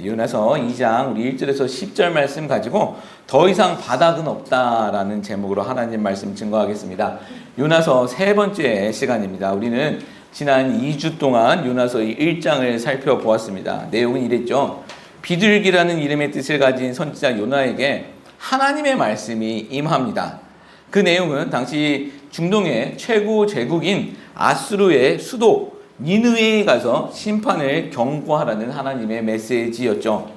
요나서 2장 우리 1절에서 10절 말씀 가지고 더 이상 바닥은 없다라는 제목으로 하나님 말씀 증거하겠습니다. 요나서 세 번째 시간입니다. 우리는 지난 2주 동안 요나서 1장을 살펴보았습니다. 내용은 이랬죠. 비둘기라는 이름의 뜻을 가진 선지자 요나에게 하나님의 말씀이 임합니다. 그 내용은 당시 중동의 최고 제국인 아수르의 수도 니느웨에 가서 심판을 경고하라는 하나님의 메시지였죠.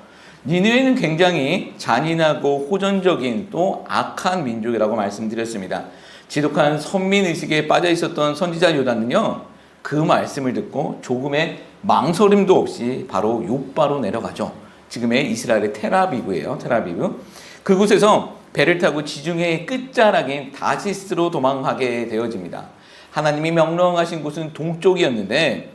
니느웨는 굉장히 잔인하고 호전적인 또 악한 민족이라고 말씀드렸습니다. 지독한 선민의식에 빠져 있었던 선지자 요나는요, 그 말씀을 듣고 조금의 망설임도 없이 바로 욥바로 내려가죠. 지금의 이스라엘의 텔아비브예요. 텔아비브. 그곳에서 배를 타고 지중해의 끝자락인 다시스로 도망하게 되어집니다. 하나님이 명령하신 곳은 동쪽이었는데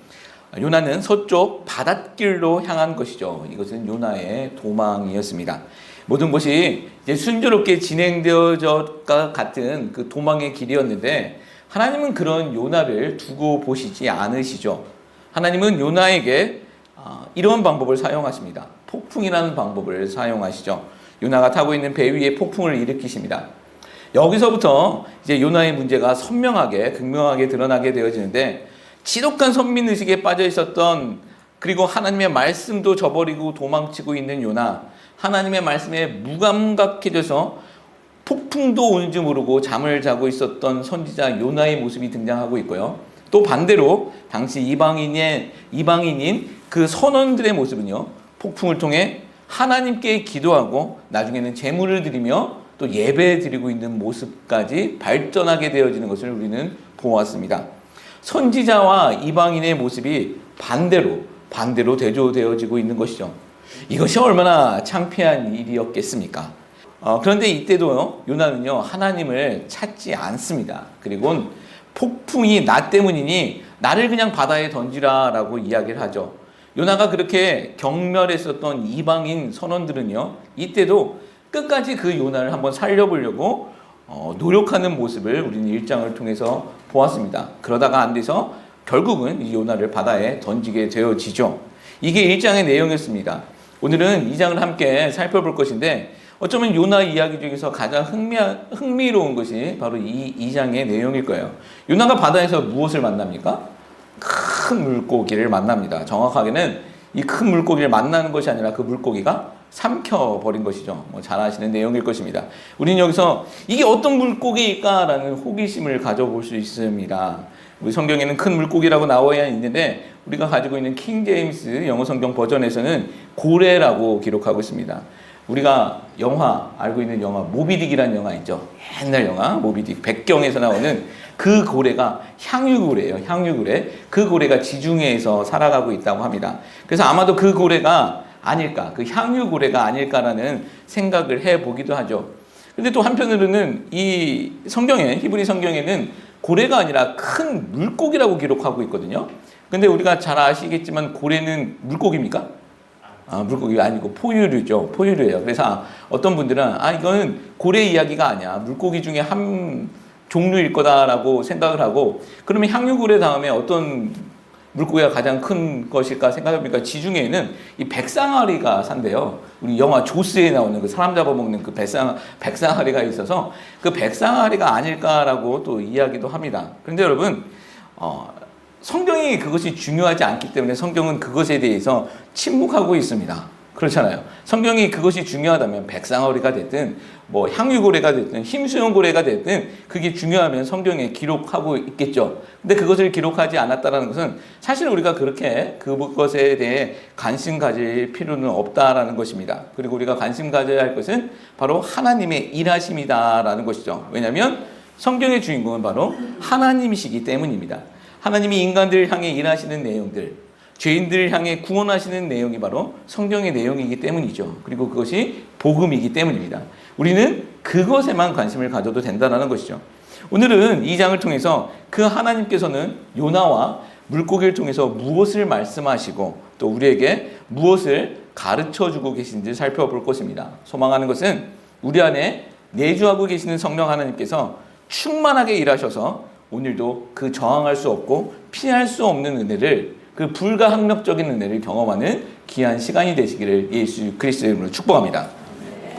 요나는 서쪽 바닷길로 향한 것이죠. 이것은 요나의 도망이었습니다. 모든 것이 이제 순조롭게 진행되어져가 같은 그 도망의 길이었는데 하나님은 그런 요나를 두고 보시지 않으시죠. 하나님은 요나에게 이런 방법을 사용하십니다. 폭풍이라는 방법을 사용하시죠. 요나가 타고 있는 배 위에 폭풍을 일으키십니다. 여기서부터 이제 요나의 문제가 선명하게 극명하게 드러나게 되어지는데, 지독한 선민의식에 빠져 있었던, 그리고 하나님의 말씀도 저버리고 도망치고 있는 요나, 하나님의 말씀에 무감각해져서 폭풍도 오는지 모르고 잠을 자고 있었던 선지자 요나의 모습이 등장하고 있고요. 또 반대로 당시 이방인인 그 선원들의 모습은요, 폭풍을 통해 하나님께 기도하고 나중에는 제물을 드리며 또 예배 드리고 있는 모습까지 발전하게 되어지는 것을 우리는 보았습니다. 선지자와 이방인의 모습이 반대로 대조되어지고 있는 것이죠. 이것이 얼마나 창피한 일이었겠습니까? 그런데 이때도 요나는요, 하나님을 찾지 않습니다. 그리고 폭풍이 나 때문이니 나를 그냥 바다에 던지라라고 이야기를 하죠. 요나가 그렇게 경멸했었던 이방인 선원들은요, 이때도 끝까지 그 요나를 한번 살려보려고 노력하는 모습을 우리는 1장을 통해서 보았습니다. 그러다가 안 돼서 결국은 이 요나를 바다에 던지게 되어지죠. 이게 1장의 내용이었습니다. 오늘은 2장을 함께 살펴볼 것인데, 어쩌면 요나 이야기 중에서 가장 흥미로운 것이 바로 이 2장의 내용일 거예요. 요나가 바다에서 무엇을 만납니까? 큰 물고기를 만납니다. 정확하게는 이 큰 물고기를 만나는 것이 아니라 그 물고기가 삼켜버린 것이죠. 잘 아시는 내용일 것입니다. 우리는 여기서 이게 어떤 물고기일까라는 호기심을 가져볼 수 있습니다. 우리 성경에는 큰 물고기라고 나와야 있는데, 우리가 가지고 있는 킹 제임스 영어 성경 버전에서는 고래라고 기록하고 있습니다. 우리가 알고 있는 영화 모비딕이라는 영화 있죠. 옛날 영화 모비딕, 백경에서 나오는 그 고래가 향유고래예요. 향유고래. 그 고래가 지중해에서 살아가고 있다고 합니다. 그래서 아마도 그 고래가 아닐까, 그 향유고래가 아닐까라는 생각을 해보기도 하죠. 근데 또 한편으로는 이 성경에, 히브리 성경에는 고래가 아니라 큰 물고기라고 기록하고 있거든요. 근데 우리가 잘 아시겠지만 고래는 물고기입니까? 물고기가 아니고 포유류죠. 포유류예요. 그래서 어떤 분들은 이거는 고래 이야기가 아니야, 물고기 중에 한 종류일 거다라고 생각을 하고, 그러면 향유고래 다음에 어떤 물고기가 가장 큰 것일까 생각해보니까 지중해에는 이 백상아리가 산대요. 우리 영화 조스에 나오는 그 사람 잡아먹는 그 백상아리가 있어서 그 백상아리가 아닐까라고 또 이야기도 합니다. 그런데 여러분, 성경이 그것이 중요하지 않기 때문에 성경은 그것에 대해서 침묵하고 있습니다. 그렇잖아요. 성경이 그것이 중요하다면 백상어리가 됐든 향유고래가 됐든 힘수용고래가 됐든 그게 중요하면 성경에 기록하고 있겠죠. 근데 그것을 기록하지 않았다는 것은 사실 우리가 그렇게 그것에 대해 관심 가질 필요는 없다라는 것입니다. 그리고 우리가 관심 가져야 할 것은 바로 하나님의 일하심이다라는 것이죠. 왜냐하면 성경의 주인공은 바로 하나님이시기 때문입니다. 하나님이 인간들을 향해 일하시는 내용들, 죄인들을 향해 구원하시는 내용이 바로 성경의 내용이기 때문이죠. 그리고 그것이 복음이기 때문입니다. 우리는 그것에만 관심을 가져도 된다는 것이죠. 오늘은 이 장을 통해서 그 하나님께서는 요나와 물고기를 통해서 무엇을 말씀하시고 또 우리에게 무엇을 가르쳐주고 계신지 살펴볼 것입니다. 소망하는 것은 우리 안에 내주하고 계시는 성령 하나님께서 충만하게 일하셔서 오늘도 그 저항할 수 없고 피할 수 없는 은혜를 그 불가항력적인 은혜를 경험하는 귀한 시간이 되시기를 예수 그리스도의 이름으로 축복합니다.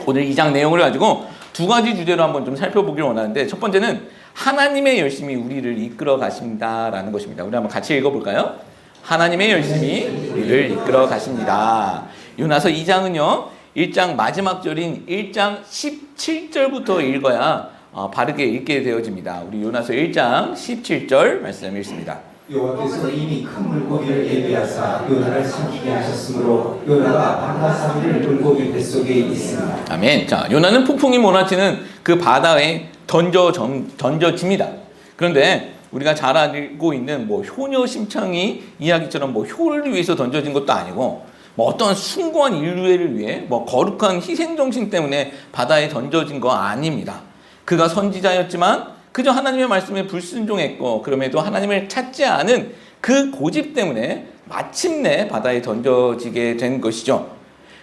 오늘 2장 내용을 가지고 두 가지 주제로 한번 좀 살펴보기를 원하는데, 첫 번째는 하나님의 열심이 우리를 이끌어 가신다라는 것입니다. 우리 한번 같이 읽어볼까요? 하나님의 열심이 우리를 이끌어 가십니다. 요나서 2장은요, 1장 마지막 절인 1장 17절부터 읽어야 바르게 읽게 되어집니다. 우리 요나서 1장 17절 말씀 읽습니다. 여호와께서 이미 큰 물고기를 예비하사 요나를 삼키게 하셨으므로 요나가 밤과 3일을 물고기 뱃속에 있습니다. 아멘. 자, 요나는 폭풍이 몰아치는 그 바다에 던져집니다. 그런데 우리가 잘 알고 있는 효녀 심창이 이야기처럼 효를 위해서 던져진 것도 아니고, 어떤 숭고한 인류애를 위해 거룩한 희생 정신 때문에 바다에 던져진 거 아닙니다. 그가 선지자였지만 그저 하나님의 말씀에 불순종했고, 그럼에도 하나님을 찾지 않은 그 고집 때문에 마침내 바다에 던져지게 된 것이죠.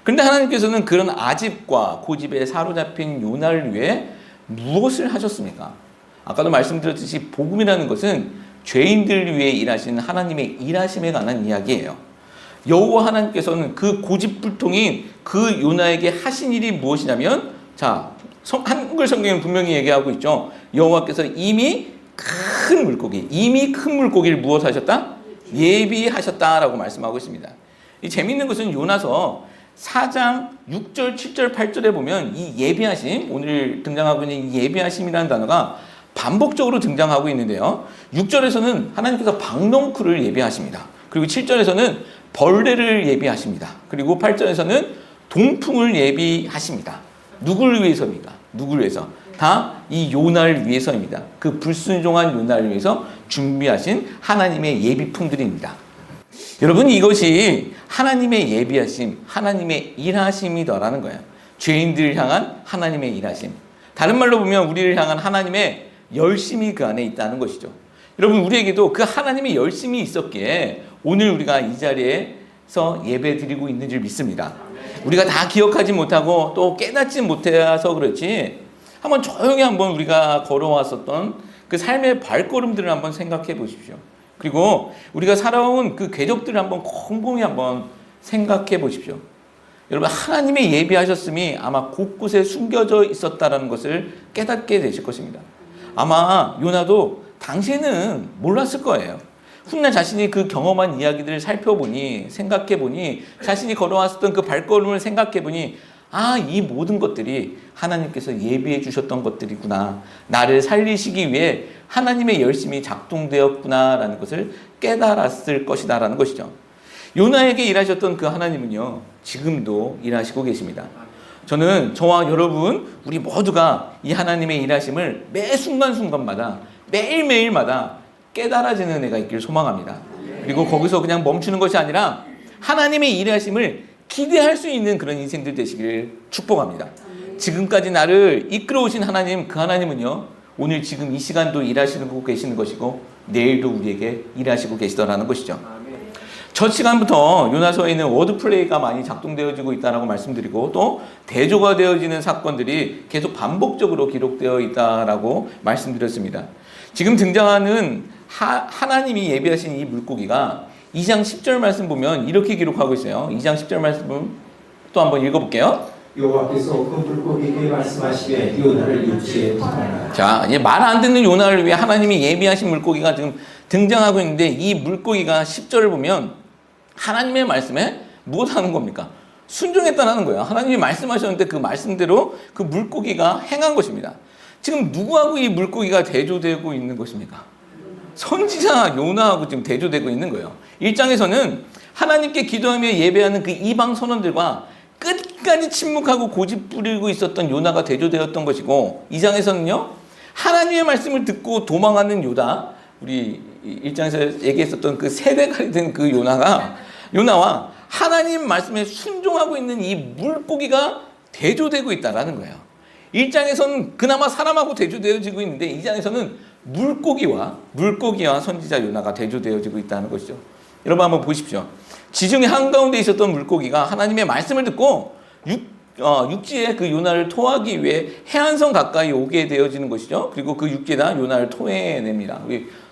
그런데 하나님께서는 그런 아집과 고집에 사로잡힌 요나를 위해 무엇을 하셨습니까? 아까도 말씀드렸듯이 복음이라는 것은 죄인들을 위해 일하신 하나님의 일하심에 관한 이야기예요. 여호와 하나님께서는 그 고집불통인 그 요나에게 하신 일이 무엇이냐면, 자, 한글 성경은 분명히 얘기하고 있죠. 여호와께서 이미 큰 물고기를 무엇하셨다? 예비하셨다라고 말씀하고 있습니다. 이 재미있는 것은 요나서 4장 6절, 7절, 8절에 보면 이 예비하심, 오늘 등장하고 있는 이 예비하심이라는 단어가 반복적으로 등장하고 있는데요. 6절에서는 하나님께서 박넝쿨을 예비하십니다. 그리고 7절에서는 벌레를 예비하십니다. 그리고 8절에서는 동풍을 예비하십니다. 누구를 위해서입니까? 누구를 위해서? 다 이 요나를 위해서입니다. 그 불순종한 요나를 위해서 준비하신 하나님의 예비품들입니다. 여러분, 이것이 하나님의 예비하심, 하나님의 일하심이더라는 거예요. 죄인들을 향한 하나님의 일하심. 다른 말로 보면 우리를 향한 하나님의 열심이 그 안에 있다는 것이죠. 여러분, 우리에게도 그 하나님의 열심이 있었기에 오늘 우리가 이 자리에서 예배 드리고 있는 줄 믿습니다. 우리가 다 기억하지 못하고 또 깨닫지 못해서 그렇지, 한번 조용히 한번 우리가 걸어왔었던 그 삶의 발걸음들을 한번 생각해 보십시오. 그리고 우리가 살아온 그 궤적들을 한번 곰곰이 한번 생각해 보십시오. 여러분, 하나님의 예비하셨음이 아마 곳곳에 숨겨져 있었다는 것을 깨닫게 되실 것입니다. 아마 요나도 당시에는 몰랐을 거예요. 훗날 자신이 그 경험한 이야기들을 살펴보니, 생각해보니, 자신이 걸어왔었던 그 발걸음을 생각해보니, 이 모든 것들이 하나님께서 예비해 주셨던 것들이구나. 나를 살리시기 위해 하나님의 열심이 작동되었구나라는 것을 깨달았을 것이다라는 것이죠. 요나에게 일하셨던 그 하나님은요, 지금도 일하시고 계십니다. 저는 저와 여러분, 우리 모두가 이 하나님의 일하심을 매 순간순간마다, 매일매일마다 깨달아지는 은혜가 있기를 소망합니다. 그리고 거기서 그냥 멈추는 것이 아니라 하나님의 일하심을 기대할 수 있는 그런 인생들 되시기를 축복합니다. 지금까지 나를 이끌어오신 하나님, 그 하나님은요, 오늘 지금 이 시간도 일하시고 계시는 것이고 내일도 우리에게 일하시고 계시더라는 것이죠. 첫 시간부터 요나서에는 워드플레이가 많이 작동되어지고 있다고 말씀드리고, 또 대조가 되어지는 사건들이 계속 반복적으로 기록되어 있다고 말씀드렸습니다. 지금 등장하는 하나님이 예비하신 이 물고기가 2장 10절 말씀 보면 이렇게 기록하고 있어요. 2장 10절 말씀 또 한번 읽어볼게요. 여호와께서 그 물고기에게 말씀하시되 요나를 육지에 던져라. 자, 이제 말 안 듣는 요나를 위해 하나님이 예비하신 물고기가 지금 등장하고 있는데, 이 물고기가 10절을 보면 하나님의 말씀에 무엇 하는 겁니까? 순종했다는 거예요. 하나님이 말씀하셨는데 그 말씀대로 그 물고기가 행한 것입니다. 지금 누구하고 이 물고기가 대조되고 있는 것입니까? 선지자 요나하고 지금 대조되고 있는 거예요. 1장에서는 하나님께 기도하며 예배하는 그 이방 선원들과 끝까지 침묵하고 고집 부리고 있었던 요나가 대조되었던 것이고, 2장에서는요, 하나님의 말씀을 듣고 도망하는 요나, 우리 1장에서 얘기했었던 그 세대가 된 그 요나와 하나님 말씀에 순종하고 있는 이 물고기가 대조되고 있다라는 거예요. 1장에서는 그나마 사람하고 대조되어지고 있는데 2장에서는 물고기와 선지자 요나가 대조되어지고 있다는 것이죠. 여러분 한번 보십시오. 지중해 한가운데 있었던 물고기가 하나님의 말씀을 듣고 육지에 그 요나를 토하기 위해 해안선 가까이 오게 되어지는 것이죠. 그리고 그 육지에다 요나를 토해냅니다.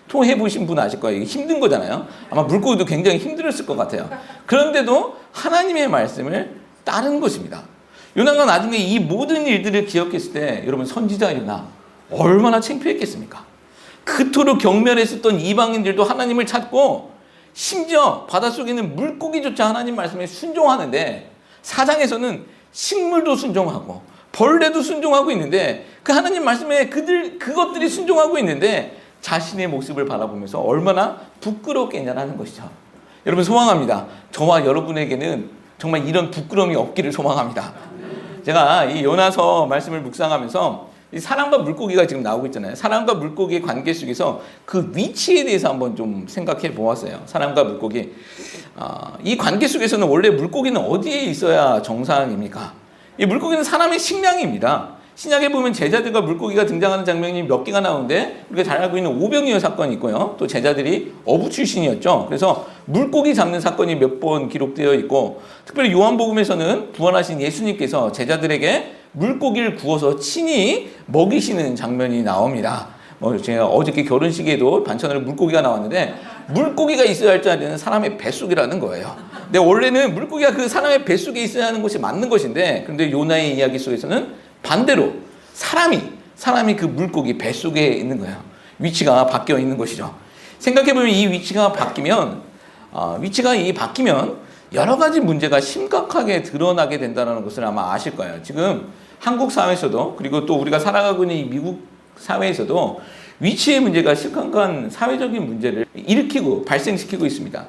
통해보신 분 아실 거예요. 이게 힘든 거잖아요. 아마 물고기도 굉장히 힘들었을 것 같아요. 그런데도 하나님의 말씀을 따른 것입니다. 요나가 나중에 이 모든 일들을 기억했을 때 여러분 선지자 요나 얼마나 창피했겠습니까? 그토록 경멸했었던 이방인들도 하나님을 찾고 심지어 바닷속에 있는 물고기조차 하나님 말씀에 순종하는데 사장에서는 식물도 순종하고 벌레도 순종하고 있는데 그 하나님 말씀에 그것들이 순종하고 있는데 자신의 모습을 바라보면서 얼마나 부끄럽겠냐라는 것이죠. 여러분 소망합니다. 저와 여러분에게는 정말 이런 부끄러움이 없기를 소망합니다. 제가 이 요나서 말씀을 묵상하면서 이 사람과 물고기가 지금 나오고 있잖아요. 사람과 물고기의 관계 속에서 그 위치에 대해서 한번 좀 생각해 보았어요. 사람과 물고기. 이 관계 속에서는 원래 물고기는 어디에 있어야 정상입니까? 이 물고기는 사람의 식량입니다. 신약에 보면 제자들과 물고기가 등장하는 장면이 몇 개가 나오는데 우리가 잘 알고 있는 오병이어 사건이 있고요. 또 제자들이 어부 출신이었죠. 그래서 물고기 잡는 사건이 몇 번 기록되어 있고 특별히 요한복음에서는 부활하신 예수님께서 제자들에게 물고기를 구워서 친히 먹이시는 장면이 나옵니다. 제가 어저께 결혼식에도 반찬으로 물고기가 나왔는데 물고기가 있어야 할 자리는 사람의 뱃속이라는 거예요. 근데 원래는 물고기가 그 사람의 뱃속에 있어야 하는 것이 맞는 것인데 그런데 요나의 이야기 속에서는 반대로 사람이 그 물고기 뱃속에 있는 거예요. 위치가 바뀌어 있는 것이죠. 생각해보면 이 위치가 바뀌면 여러 가지 문제가 심각하게 드러나게 된다는 것을 아마 아실 거예요. 지금 한국 사회에서도 그리고 또 우리가 살아가고 있는 이 미국 사회에서도 위치의 문제가 심각한 사회적인 문제를 발생시키고 있습니다.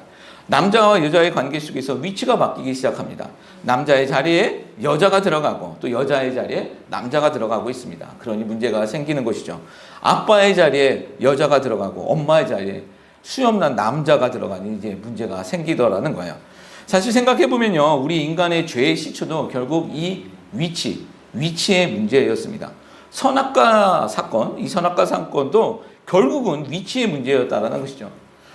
남자와 여자의 관계 속에서 위치가 바뀌기 시작합니다. 남자의 자리에 여자가 들어가고 또 여자의 자리에 남자가 들어가고 있습니다. 그러니 문제가 생기는 것이죠. 아빠의 자리에 여자가 들어가고 엄마의 자리에 수염난 남자가 들어가니 이제 문제가 생기더라는 거예요. 사실 생각해보면요. 우리 인간의 죄의 시초도 결국 이 위치의 문제였습니다. 선악과 사건, 이 선악과 사건도 결국은 위치의 문제였다라는 것이죠.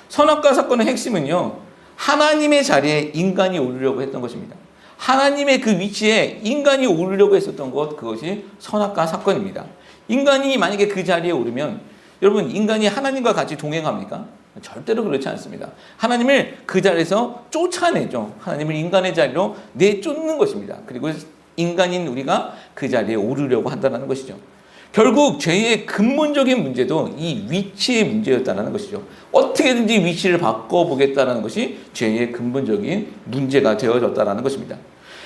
선악과 사건의 핵심은요. 하나님의 자리에 인간이 오르려고 했던 것입니다. 하나님의 그 위치에 인간이 오르려고 했었던 그것이 선악과 사건입니다. 인간이 만약에 그 자리에 오르면 여러분 인간이 하나님과 같이 동행합니까? 절대로 그렇지 않습니다. 하나님을 그 자리에서 쫓아내죠. 하나님을 인간의 자리로 내쫓는 것입니다. 그리고 인간인 우리가 그 자리에 오르려고 한다는 것이죠. 결국 죄의 근본적인 문제도 이 위치의 문제였다는 것이죠. 어떻게든지 위치를 바꿔보겠다는 것이 죄의 근본적인 문제가 되어졌다는 것입니다.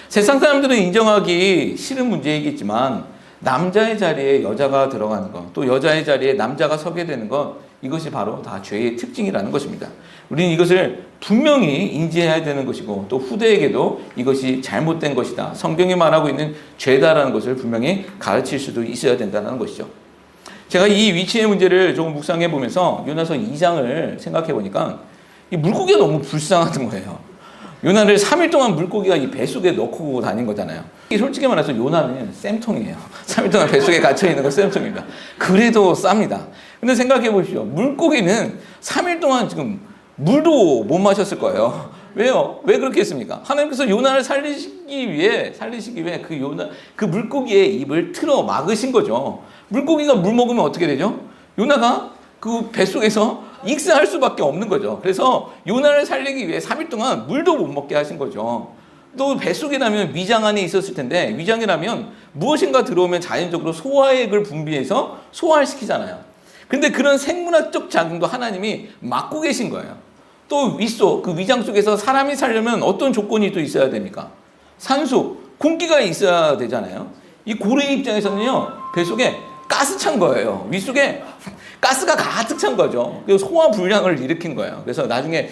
세상 사람들은 인정하기 싫은 문제이겠지만 남자의 자리에 여자가 들어가는 것, 또 여자의 자리에 남자가 서게 되는 것, 이것이 바로 다 죄의 특징이라는 것입니다. 우리는 이것을 분명히 인지해야 되는 것이고 또 후대에게도 이것이 잘못된 것이다. 성경이 말하고 있는 죄다라는 것을 분명히 가르칠 수도 있어야 된다는 것이죠. 제가 이 위치의 문제를 조금 묵상해 보면서 요나서 2장을 생각해 보니까 이 물고기가 너무 불쌍하던 거예요. 요나를 3일 동안 물고기가 이 뱃속에 넣고 다닌 거잖아요. 솔직히 말해서 요나는 쌤통이에요. 3일 동안 뱃속에 갇혀있는 건 쌤통입니다. 그래도 쌉니다. 근데 생각해 보십시오. 물고기는 3일 동안 지금 물도 못 마셨을 거예요. 왜요? 왜 그렇게 했습니까? 하나님께서 요나를 살리시기 위해 그 물고기의 입을 틀어 막으신 거죠. 물고기가 물 먹으면 어떻게 되죠? 요나가 그 뱃속에서 익사할 수밖에 없는 거죠. 그래서 요나를 살리기 위해 3일 동안 물도 못 먹게 하신 거죠. 또 뱃속이라면 위장 안에 있었을 텐데 위장이라면 무엇인가 들어오면 자연적으로 소화액을 분비해서 소화를 시키잖아요. 근데 그런 생물학적 작용도 하나님이 막고 계신 거예요. 또 윗속, 그 위장 속에서 사람이 살려면 어떤 조건이 또 있어야 됩니까? 산소, 공기가 있어야 되잖아요. 이 고래의 입장에서는요, 뱃속에 가스 찬 거예요. 윗속에 가스가 가득 찬 거죠. 그래서 소화 불량을 일으킨 거예요. 그래서 나중에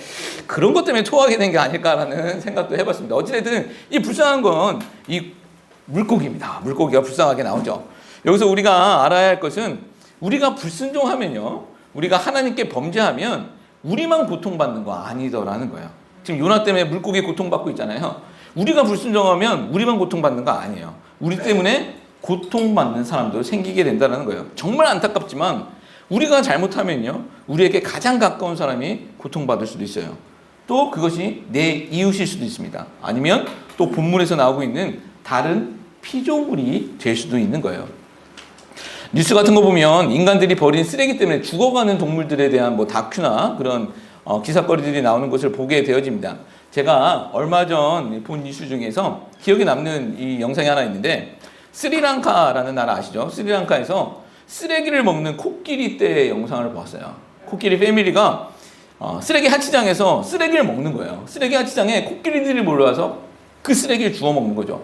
그런 것 때문에 토하게 된 게 아닐까라는 생각도 해봤습니다. 어찌됐든 이 불쌍한 건 이 물고기입니다. 물고기가 불쌍하게 나오죠. 여기서 우리가 알아야 할 것은 우리가 불순종하면요, 우리가 하나님께 범죄하면 우리만 고통받는 거 아니더라는 거예요. 지금 요나 때문에 물고기 고통받고 있잖아요. 우리가 불순종하면 우리만 고통받는 거 아니에요. 우리 때문에 고통받는 사람도 생기게 된다는 거예요. 정말 안타깝지만 우리가 잘못하면요, 우리에게 가장 가까운 사람이 고통받을 수도 있어요. 또 그것이 내 이웃일 수도 있습니다. 아니면 또 본문에서 나오고 있는 다른 피조물이 될 수도 있는 거예요. 뉴스 같은 거 보면 인간들이 버린 쓰레기 때문에 죽어가는 동물들에 대한 뭐 다큐나 그런 기사거리들이 나오는 것을 보게 되어집니다. 제가 얼마 전 본 이슈 중에서 기억에 남는 이 영상이 하나 있는데, 스리랑카라는 나라 아시죠? 스리랑카에서 쓰레기를 먹는 코끼리 떼 영상을 봤어요. 코끼리 패밀리가 쓰레기 하치장에서 쓰레기를 먹는 거예요. 쓰레기 하치장에 코끼리들이 몰려와서 그 쓰레기를 주워 먹는 거죠.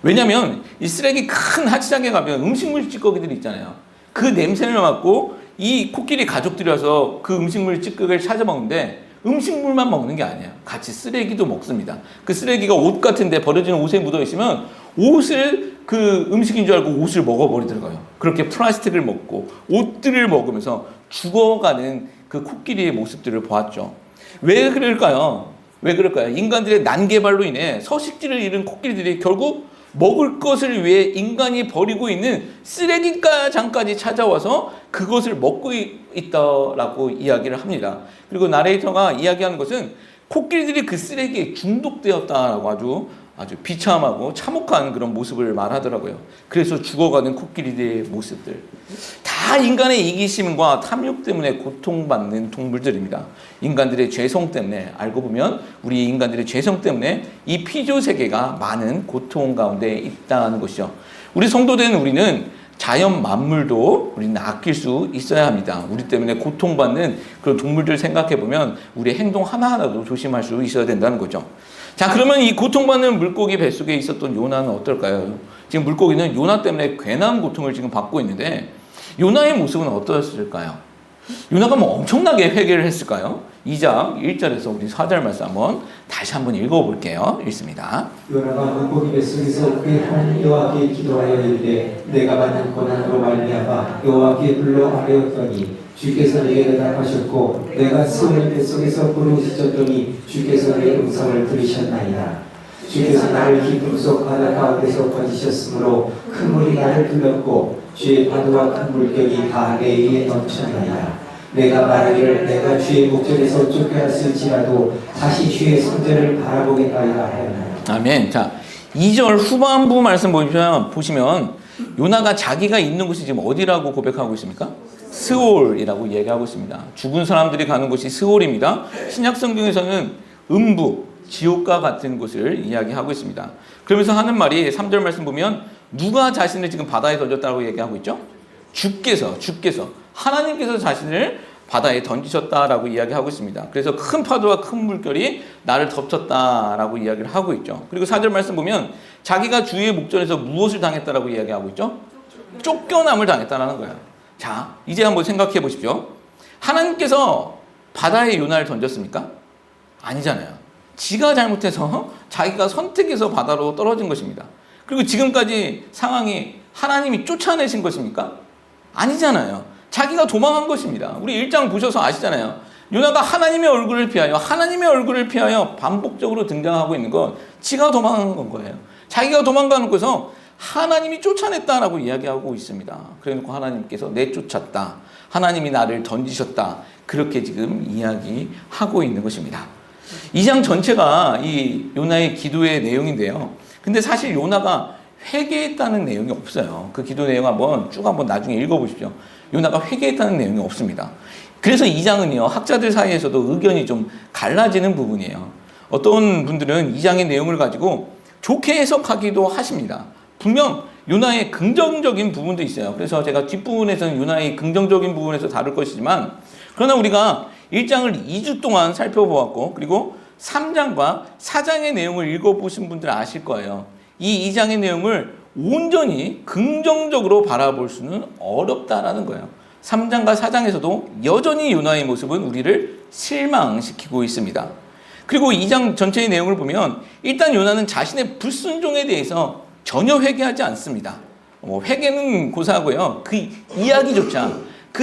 왜냐면 이 쓰레기 큰 하치장에 가면 음식물 찌꺼기들이 있잖아요. 그 냄새를 맡고 이 코끼리 가족들이 와서 그 음식물 찌꺼기를 찾아 먹는데, 음식물만 먹는 게 아니에요. 같이 쓰레기도 먹습니다. 그 쓰레기가 옷 같은데 버려진 옷에 묻어 있으면 옷을 그 음식인 줄 알고 옷을 먹어버리더라고요. 그렇게 플라스틱을 먹고 옷들을 먹으면서 죽어가는 그 코끼리의 모습들을 보았죠. 왜 그럴까요? 왜 그럴까요? 인간들의 난개발로 인해 서식지를 잃은 코끼리들이 결국 먹을 것을 위해 인간이 버리고 있는 쓰레기장까지 찾아와서 그것을 먹고 있다라고 이야기를 합니다. 그리고 나레이터가 이야기하는 것은 코끼리들이 그 쓰레기에 중독되었다라고 아주 비참하고 참혹한 그런 모습을 말하더라고요. 그래서 죽어가는 코끼리들의 모습들. 다 인간의 이기심과 탐욕 때문에 고통받는 동물들입니다. 인간들의 죄성 때문에, 알고 보면 우리 인간들의 죄성 때문에 이 피조 세계가 많은 고통 가운데 있다는 것이죠. 우리 성도된 우리는 자연 만물도 우리는 아낄 수 있어야 합니다. 우리 때문에 고통받는 그런 동물들 생각해 보면 우리의 행동 하나하나도 조심할 수 있어야 된다는 거죠. 자, 그러면 이 고통받는 물고기 뱃속에 있었던 요나는 어떨까요? 지금 물고기는 요나 때문에 괜한 고통을 지금 받고 있는데, 요나의 모습은 어떠했을까요? 요나가 뭐 엄청나게 회개를 했을까요? 2장 1절에서 우리 4절 말씀 다시 한번 읽어볼게요. 읽습니다. 요나가 물고기 뱃속에서 그의 하나님 여호와께 기도하여 이르되 내가 받는 고난으로 말미암아 여호와께 불러 아뢰었더니 주께서 내게 대답하셨고 내가 스올의 뱃속에서 부르짖었더니 주께서 내 음성을 들으셨나이다. 주께서 나를 깊은 속 바다 가운데서 건지셨으므로 큰 물이 나를 둘렀고 주의 파도와 큰 물결이 다 내 위에 넘쳤나이다. 내가 말하기를 내가 주의 목전에서 쫓겨났을지라도 다시 주의 성전을 바라보겠나이다 하였나이다. 아멘. 자, 2절 후반부 말씀 보시면 요나가 자기가 있는 곳이 지금 어디라고 고백하고 있습니까? 스올이라고 얘기하고 있습니다. 죽은 사람들이 가는 곳이 스올입니다. 신약 성경에서는 음부, 지옥과 같은 곳을 이야기하고 있습니다. 그러면서 하는 말이 3절 말씀 보면 누가 자신을 지금 바다에 던졌다고 얘기하고 있죠? 주께서 하나님께서 자신을 바다에 던지셨다라고 이야기하고 있습니다. 그래서 큰 파도와 큰 물결이 나를 덮쳤다라고 이야기를 하고 있죠. 그리고 4절 말씀 보면 자기가 주의 목전에서 무엇을 당했다라고 이야기하고 있죠? 쫓겨남을 당했다라는 거예요. 자, 이제 한번 생각해 보십시오. 하나님께서 바다에 요나를 던졌습니까? 아니잖아요. 지가 잘못해서 자기가 선택해서 바다로 떨어진 것입니다. 그리고 지금까지 상황이 하나님이 쫓아내신 것입니까? 아니잖아요. 자기가 도망한 것입니다. 우리 1장 보셔서 아시잖아요. 요나가 하나님의 얼굴을 피하여 반복적으로 등장하고 있는 건 지가 도망한 건 거예요. 자기가 도망가는 곳에서 하나님이 쫓아냈다라고 이야기하고 있습니다. 그래놓고 하나님께서 내쫓았다. 하나님이 나를 던지셨다. 그렇게 지금 이야기하고 있는 것입니다. 2장 전체가 이 요나의 기도의 내용인데요. 근데 사실 요나가 회개했다는 내용이 없어요. 그 기도 내용 한번 나중에 읽어보십시오. 요나가 회개했다는 내용이 없습니다. 그래서 2장은요, 학자들 사이에서도 의견이 좀 갈라지는 부분이에요. 어떤 분들은 2장의 내용을 가지고 좋게 해석하기도 하십니다. 분명 요나의 긍정적인 부분도 있어요. 그래서 제가 뒷부분에서는 요나의 긍정적인 부분에서 다룰 것이지만, 그러나 우리가 1장을 2주 동안 살펴보았고, 그리고 3장과 4장의 내용을 읽어보신 분들 아실 거예요. 이 2장의 내용을 온전히 긍정적으로 바라볼 수는 어렵다라는 거예요. 3장과 4장에서도 여전히 요나의 모습은 우리를 실망시키고 있습니다. 그리고 2장 전체의 내용을 보면 일단 요나는 자신의 불순종에 대해서 전혀 회개하지 않습니다. 회개는 고사하고요. 그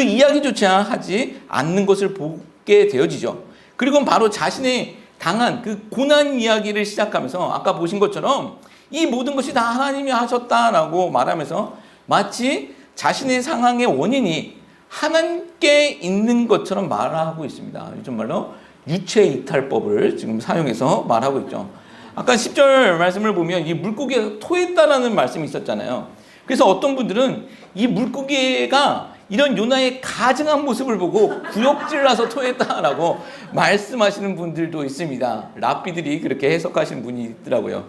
이야기조차 하지 않는 것을 보게 되어지죠. 그리고 바로 자신의 당한 그 고난 이야기를 시작하면서 아까 보신 것처럼 이 모든 것이 다 하나님이 하셨다라고 말하면서 마치 자신의 상황의 원인이 하나님께 있는 것처럼 말하고 있습니다. 요즘 말로 유체 이탈법을 지금 사용해서 말하고 있죠. 아까 10절 말씀을 보면 이 물고기가 토했다라는 말씀이 있었잖아요. 그래서 어떤 분들은 이 물고기가 이런 요나의 가증한 모습을 보고 구역질 나서 토했다라고 말씀하시는 분들도 있습니다. 랍비들이 그렇게 해석하시는 분이 있더라고요.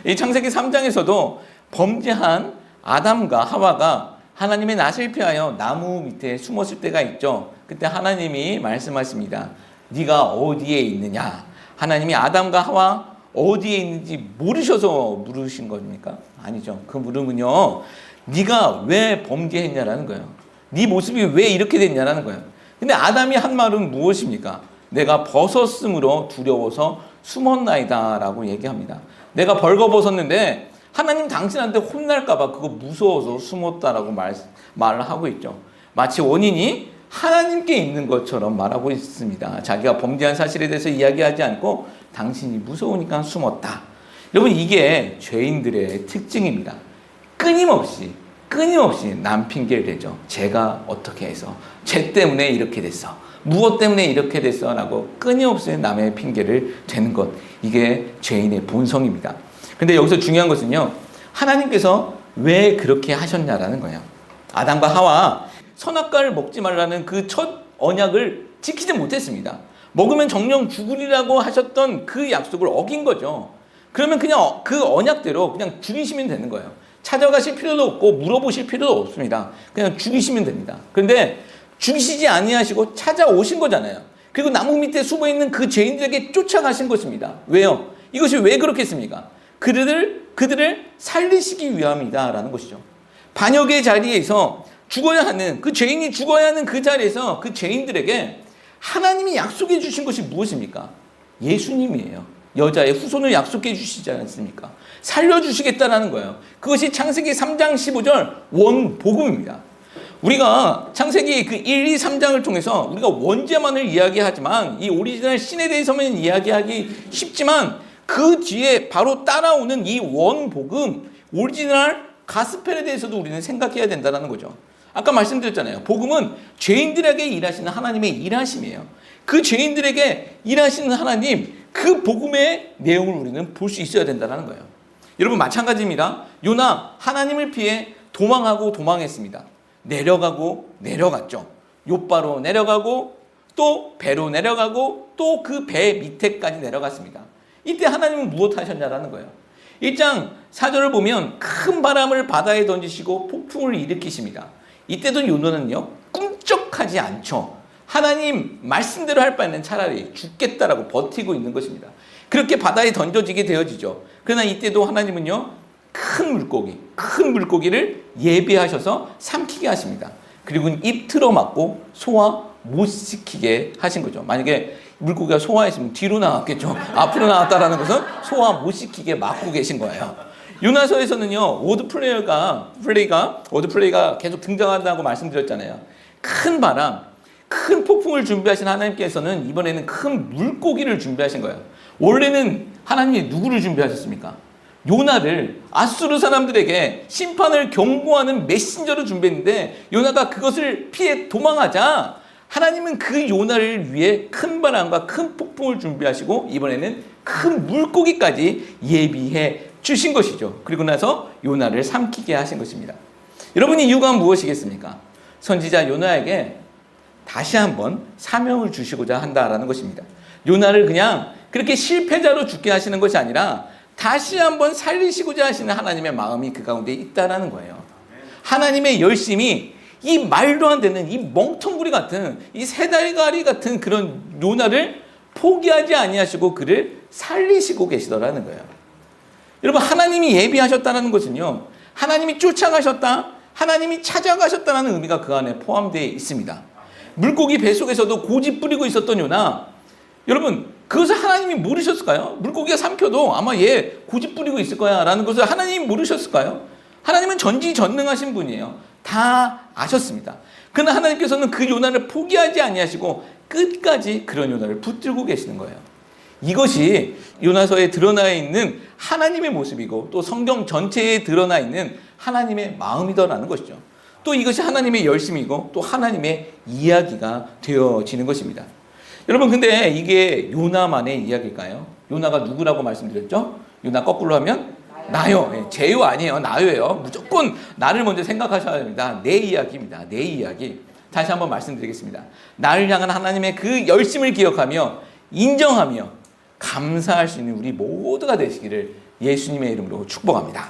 이 창세기 3장에서도 범죄한 아담과 하와가 하나님의 낯을 피하여 나무 밑에 숨었을 때가 있죠. 그때 하나님이 말씀하십니다. 네가 어디에 있느냐? 하나님이 아담과 하와 어디에 있는지 모르셔서 물으신 겁니까? 아니죠. 그 물음은요, 네가 왜 범죄했냐라는 거예요. 네 모습이 왜 이렇게 됐냐라는 거예요. 근데 아담이 한 말은 무엇입니까? 내가 벗었으므로 두려워서 숨었나이다 라고 얘기합니다. 내가 벌거벗었는데 하나님 당신한테 혼날까봐 그거 무서워서 숨었다라고 말을 하고 있죠. 마치 원인이 하나님께 있는 것처럼 말하고 있습니다. 자기가 범죄한 사실에 대해서 이야기하지 않고 당신이 무서우니까 숨었다. 여러분, 이게 죄인들의 특징입니다. 끊임없이 남 핑계를 대죠. 제가 어떻게 해서, 쟤 때문에 이렇게 됐어, 무엇 때문에 이렇게 됐어 라고 끊임없이 남의 핑계를 대는 것, 이게 죄인의 본성입니다. 근데 여기서 중요한 것은요, 하나님께서 왜 그렇게 하셨냐라는 거예요. 아담과 하와 선악과를 먹지 말라는 그 첫 언약을 지키지 못했습니다. 먹으면 정령 죽으리라고 하셨던 그 약속을 어긴 거죠. 그러면 그냥 그 언약대로 그냥 죽이시면 되는 거예요. 찾아가실 필요도 없고 물어보실 필요도 없습니다. 그냥 죽이시면 됩니다. 그런데 죽이시지 아니하시고 찾아오신 거잖아요. 그리고 나무 밑에 숨어 있는 그 죄인들에게 쫓아가신 것입니다. 왜요? 이것이 왜 그렇겠습니까? 그들을 살리시기 위함이다라는 것이죠. 반역의 자리에서 죽어야 하는, 그 죄인이 죽어야 하는 그 자리에서 그 죄인들에게 하나님이 약속해 주신 것이 무엇입니까? 예수님이에요. 여자의 후손을 약속해 주시지 않습니까? 살려주시겠다라는 거예요. 그것이 창세기 3장 15절 원복음입니다. 우리가 창세기 그 1, 2, 3장을 통해서 우리가 원죄만을 이야기하지만 이 오리지널 신에 대해서만 이야기하기 쉽지만 그 뒤에 바로 따라오는 이 원복음, 오리지널 가스펠에 대해서도 우리는 생각해야 된다는 거죠. 아까 말씀드렸잖아요. 복음은 죄인들에게 일하시는 하나님의 일하심이에요. 그 죄인들에게 일하시는 하나님, 그 복음의 내용을 우리는 볼 수 있어야 된다는 거예요. 여러분, 마찬가지입니다. 요나 하나님을 피해 도망했습니다. 내려갔죠. 욥바로 내려가고 또 배로 내려가고 또 그 배 밑에까지 내려갔습니다. 이때 하나님은 무엇 하셨냐라는 거예요. 1장 4절을 보면 큰 바람을 바다에 던지시고 폭풍을 일으키십니다. 이때도 요나는요, 꿈쩍하지 않죠. 하나님 말씀대로 할 바에는 차라리 죽겠다라고 버티고 있는 것입니다. 그렇게 바다에 던져지게 되어지죠. 그러나 이때도 하나님은요, 큰 물고기를 예비하셔서 삼키게 하십니다. 그리고 입 틀어막고 소화 못 시키게 하신 거죠. 만약에 물고기가 소화했으면 뒤로 나왔겠죠. 앞으로 나왔다라는 것은 소화 못 시키게 막고 계신 거예요. 요나서에서는요, 워드플레이가 계속 등장한다고 말씀드렸잖아요. 큰 바람, 큰 폭풍을 준비하신 하나님께서는 이번에는 큰 물고기를 준비하신 거예요. 원래는 하나님이 누구를 준비하셨습니까? 요나를 아수르 사람들에게 심판을 경고하는 메신저를 준비했는데 요나가 그것을 피해 도망하자 하나님은 그 요나를 위해 큰 바람과 큰 폭풍을 준비하시고 이번에는 큰 물고기까지 예비해 주신 것이죠. 그리고 나서 요나를 삼키게 하신 것입니다. 여러분, 이유가 무엇이겠습니까? 선지자 요나에게 다시 한번 사명을 주시고자 한다라는 것입니다. 요나를 그냥 그렇게 실패자로 죽게 하시는 것이 아니라 다시 한번 살리시고자 하시는 하나님의 마음이 그 가운데 있다라는 거예요. 하나님의 열심이 이 말도 안 되는 이 멍텅구리 같은 이 새달가리 같은 그런 요나를 포기하지 아니하시고 그를 살리시고 계시더라는 거예요. 여러분, 하나님이 예비하셨다는 것은요, 하나님이 쫓아가셨다, 하나님이 찾아가셨다는 의미가 그 안에 포함되어 있습니다. 물고기 뱃속에서도 고집 부리고 있었던 요나, 여러분, 그것을 하나님이 모르셨을까요? 물고기가 삼켜도 아마 얘 고집 부리고 있을 거야 라는 것을 하나님이 모르셨을까요? 하나님은 전지전능하신 분이에요. 다 아셨습니다. 그러나 하나님께서는 그 요나를 포기하지 아니하시고 끝까지 그런 요나를 붙들고 계시는 거예요. 이것이 요나서에 드러나 있는 하나님의 모습이고 또 성경 전체에 드러나 있는 하나님의 마음이더라는 것이죠. 또 이것이 하나님의 열심이고 또 하나님의 이야기가 되어지는 것입니다. 여러분, 근데 이게 요나만의 이야기일까요? 요나가 누구라고 말씀드렸죠? 요나 거꾸로 하면 나요. 예, 제요 아니에요. 나요예요. 무조건 나를 먼저 생각하셔야 됩니다. 내 이야기입니다. 내 이야기. 다시 한번 말씀드리겠습니다. 나를 향한 하나님의 그 열심을 기억하며 인정하며 감사할 수 있는 우리 모두가 되시기를 예수님의 이름으로 축복합니다.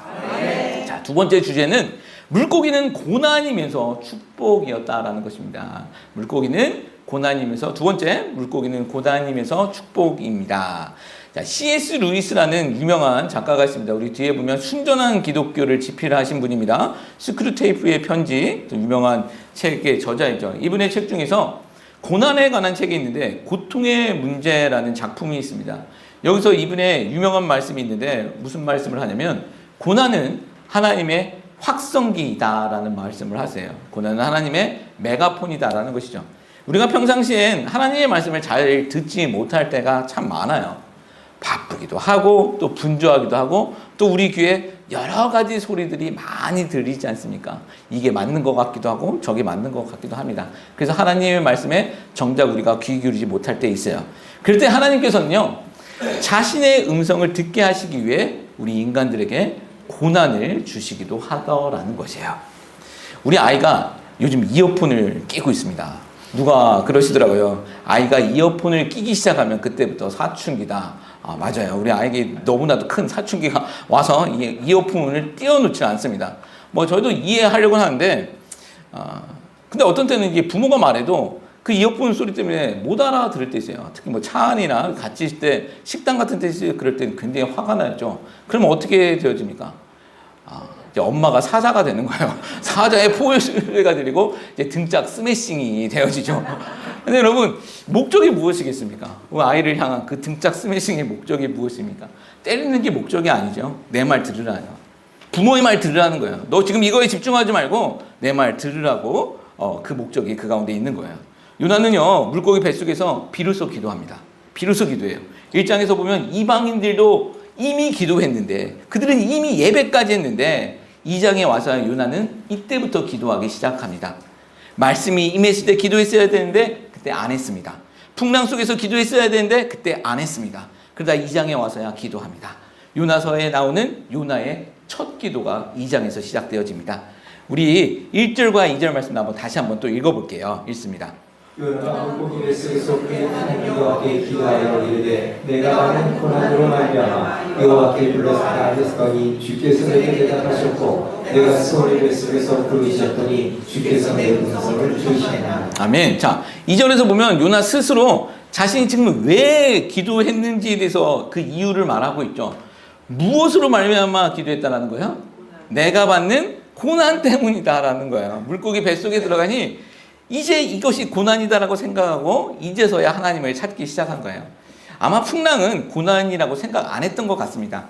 자, 두 번째 주제는 물고기는 고난이면서 축복이었다라는 것입니다. 물고기는 고난이면서, 두 번째, 물고기는 고난이면서 축복입니다. 자, C.S. 루이스라는 유명한 작가가 있습니다. 우리 뒤에 보면 순전한 기독교를 집필하신 분입니다. 스크루테이프의 편지, 유명한 책의 저자이죠. 이분의 책 중에서 고난에 관한 책이 있는데 고통의 문제라는 작품이 있습니다. 여기서 이분의 유명한 말씀이 있는데 무슨 말씀을 하냐면 고난은 하나님의 확성기이다라는 말씀을 하세요. 고난은 하나님의 메가폰이다라는 것이죠. 우리가 평상시엔 하나님의 말씀을 잘 듣지 못할 때가 참 많아요. 바쁘기도 하고 또 분주하기도 하고 또 우리 귀에 여러 가지 소리들이 많이 들리지 않습니까? 이게 맞는 것 같기도 하고 저게 맞는 것 같기도 합니다. 그래서 하나님의 말씀에 정작 우리가 귀 기울이지 못할 때 있어요. 그럴 때 하나님께서는요, 자신의 음성을 듣게 하시기 위해 우리 인간들에게 고난을 주시기도 하더라는 것이에요. 우리 아이가 요즘 이어폰을 끼고 있습니다. 누가 그러시더라고요. 아이가 이어폰을 끼기 시작하면 그때부터 사춘기다. 아, 맞아요. 우리 아이에게 너무나도 큰 사춘기가 와서 이어폰을 띄워놓지 않습니다. 뭐 저희도 이해하려고 하는데, 근데 어떤 때는 이게 부모가 말해도 그 이어폰 소리 때문에 못 알아들을 때 있어요. 특히 뭐 차 안이나 같이 있을 때, 식당 같은 데 있을 때 그럴 때는 굉장히 화가 나죠. 그러면 어떻게 되어집니까? 이제 엄마가 사자가 되는 거예요. 사자의 포효가 되리고 이제 등짝 스매싱이 되어지죠. 근데 여러분, 목적이 무엇이겠습니까? 아이를 향한 그 등짝 스매싱의 목적이 무엇입니까? 때리는 게 목적이 아니죠. 내 말 들으라요. 부모의 말 들으라는 거예요. 너 지금 이거에 집중하지 말고 내 말 들으라고, 그 목적이 그 가운데 있는 거예요. 요나는요, 물고기 뱃속에서 비로소 기도합니다. 비로소 기도해요. 1장에서 보면 이방인들도 이미 기도했는데, 그들은 이미 예배까지 했는데 2장에 와서 요나는 이때부터 기도하기 시작합니다. 말씀이 임했을 때 기도했어야 되는데 그때 안 했습니다. 풍랑 속에서 기도했어야 되는데 그때 안 했습니다. 그러다 2장에 와서야 기도합니다. 요나서에 나오는 요나의 첫 기도가 2장에서 시작되어집니다. 우리 1절과 2절 말씀 다시 한번 또 읽어볼게요. 읽습니다. 요나가 물고기 뱃속에서 그의 하나님 여호와께 기도하여 이르되 내가 많은 고난으로 말미암아 여호와께 불러서 알렸더니 주께서 내게 대답하셨고 내가 스올의 뱃속에서 부르셨더니 주께서 내 음성을 들으시나. 아멘. 자, 2절에서 보면 요나 스스로 자신이 지금 왜 기도했는지에 대해서 그 이유를 말하고 있죠. 무엇으로 말미암아 기도했다라는 거예요? 내가 받는 고난 때문이다라는 거예요. 물고기 뱃속에 들어가니 이제 이것이 고난이다라고 생각하고 이제서야 하나님을 찾기 시작한 거예요. 아마 풍랑은 고난이라고 생각 안 했던 것 같습니다.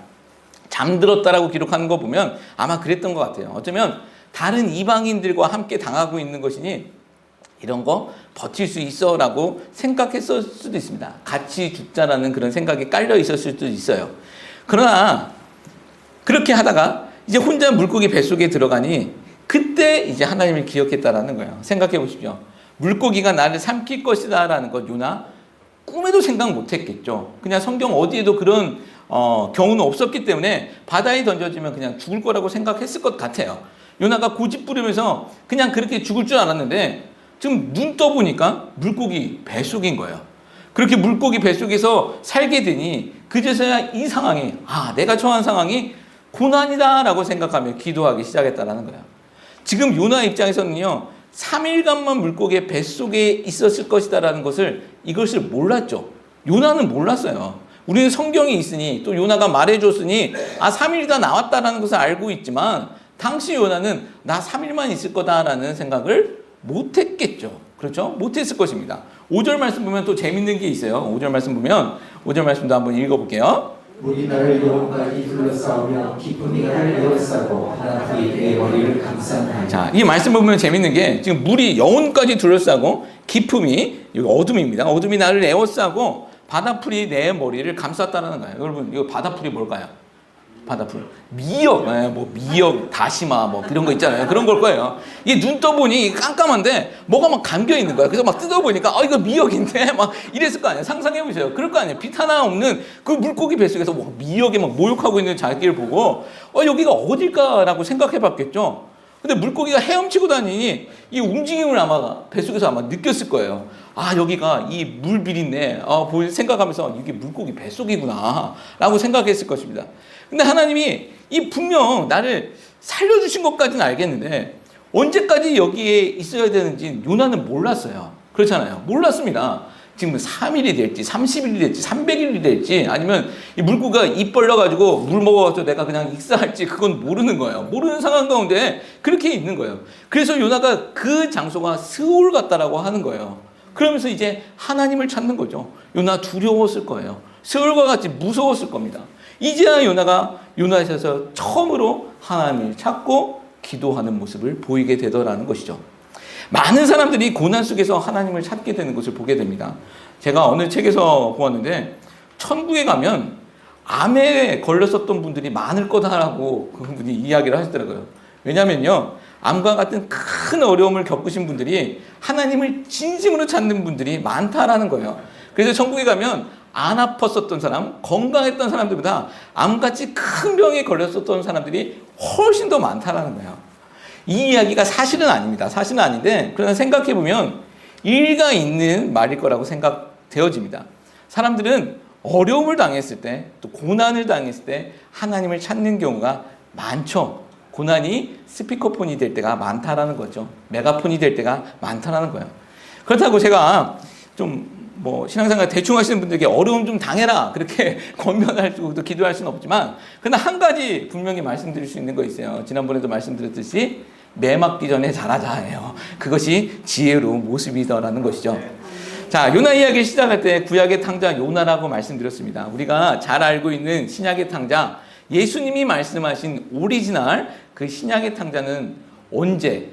잠들었다라고 기록하는 거 보면 아마 그랬던 것 같아요. 어쩌면 다른 이방인들과 함께 당하고 있는 것이니 이런 거 버틸 수 있어라고 생각했을 수도 있습니다. 같이 죽자라는 그런 생각이 깔려 있었을 수도 있어요. 그러나 그렇게 하다가 이제 혼자 물고기 뱃속에 들어가니 그때 이제 하나님을 기억했다라는 거예요. 생각해 보십시오. 물고기가 나를 삼킬 것이다라는 것 요나 꿈에도 생각 못했겠죠. 그냥 성경 어디에도 그런 경우는 없었기 때문에 바다에 던져지면 그냥 죽을 거라고 생각했을 것 같아요. 요나가 고집 부리면서 그냥 그렇게 죽을 줄 알았는데 지금 눈 떠보니까 물고기 뱃속인 거예요. 그렇게 물고기 뱃속에서 살게 되니 그제서야 이 상황이 내가 처한 상황이 고난이다라고 생각하며 기도하기 시작했다라는 거예요. 지금 요나 입장에서는요, 3일간만 물고기의 뱃속에 있었을 것이다라는 이것을 몰랐죠. 요나는 몰랐어요. 우리는 성경이 있으니 또 요나가 말해줬으니 3일이다 나왔다라는 것을 알고 있지만 당시 요나는 나 3일만 있을 거다라는 생각을 못했겠죠. 그렇죠? 못했을 것입니다. 5절 말씀 보면 또 재밌는 게 있어요. 5절 말씀 보면 5절 말씀도 한번 읽어볼게요. 물이 나를 영혼까지 둘러싸우며 기쁨이 나를 에워싸고 바다풀이 내 머리를 감싼다. 자, 이 말씀 보면 재밌는 게 지금 물이 영혼까지 둘러싸고 기쁨이 여기 어둠입니다. 어둠이 나를 에워싸고 바다풀이 내 머리를 감쌌다는 거예요. 여러분, 이거 바다풀이 뭘까요? 바다풀. 미역, 뭐 미역, 다시마 뭐 그런 거 있잖아요. 그런 걸 거예요. 이게 눈 떠보니 깜깜한데 뭐가 막 감겨 있는 거야. 그래서 막 뜯어보니까 이거 미역인데 막 이랬을 거 아니에요. 상상해 보세요. 그럴 거 아니에요. 빛 하나 없는 그 물고기 뱃속에서 뭐 미역에 막 모욕하고 있는 자기를 보고 여기가 어딜까라고 생각해 봤겠죠. 근데 물고기가 헤엄치고 다니니 이 움직임을 아마 뱃속에서 아마 느꼈을 거예요. 여기가 이 물비린내 생각하면서 이게 물고기 뱃속이구나 라고 생각했을 것입니다. 근데 하나님이 이 분명 나를 살려주신 것까지는 알겠는데 언제까지 여기에 있어야 되는지 요나는 몰랐어요. 그렇잖아요. 몰랐습니다. 지금 3일이 될지 30일이 될지 300일이 될지 아니면 이 물고기가 입 벌려가지고 물 먹어서 내가 그냥 익사할지 그건 모르는 거예요. 모르는 상황 가운데 그렇게 있는 거예요. 그래서 요나가 그 장소가 스올 같다라고 하는 거예요. 그러면서 이제 하나님을 찾는 거죠. 요나 두려웠을 거예요. 스올과 같이 무서웠을 겁니다. 이제야 요나가 요나에서 처음으로 하나님을 찾고 기도하는 모습을 보이게 되더라는 것이죠. 많은 사람들이 고난 속에서 하나님을 찾게 되는 것을 보게 됩니다. 제가 어느 책에서 보았는데 천국에 가면 암에 걸렸었던 분들이 많을 거다라고 그분이 이야기를 하시더라고요. 왜냐면요, 암과 같은 큰 어려움을 겪으신 분들이 하나님을 진심으로 찾는 분들이 많다라는 거예요. 그래서 천국에 가면 안 아팠었던 사람, 건강했던 사람들보다 암같이 큰 병에 걸렸었던 사람들이 훨씬 더 많다라는 거예요. 이 이야기가 사실은 아닙니다. 사실은 아닌데 그러나 생각해보면 일가 있는 말일 거라고 생각되어집니다. 사람들은 어려움을 당했을 때 또 고난을 당했을 때 하나님을 찾는 경우가 많죠. 고난이 스피커폰이 될 때가 많다라는 거죠. 메가폰이 될 때가 많다라는 거예요. 그렇다고 제가 좀 신앙생활 대충 하시는 분들에게 어려움 좀 당해라 그렇게 권면할 수도 기도할 수는 없지만 그러나 한 가지 분명히 말씀드릴 수 있는 거 있어요. 지난번에도 말씀드렸듯이 매 맞기 전에 잘하자예요. 그것이 지혜로운 모습이더라는 것이죠. 자, 요나 이야기를 시작할 때 구약의 탕자 요나라고 말씀드렸습니다. 우리가 잘 알고 있는 신약의 탕자, 예수님이 말씀하신 오리지널 그 신약의 탕자는 언제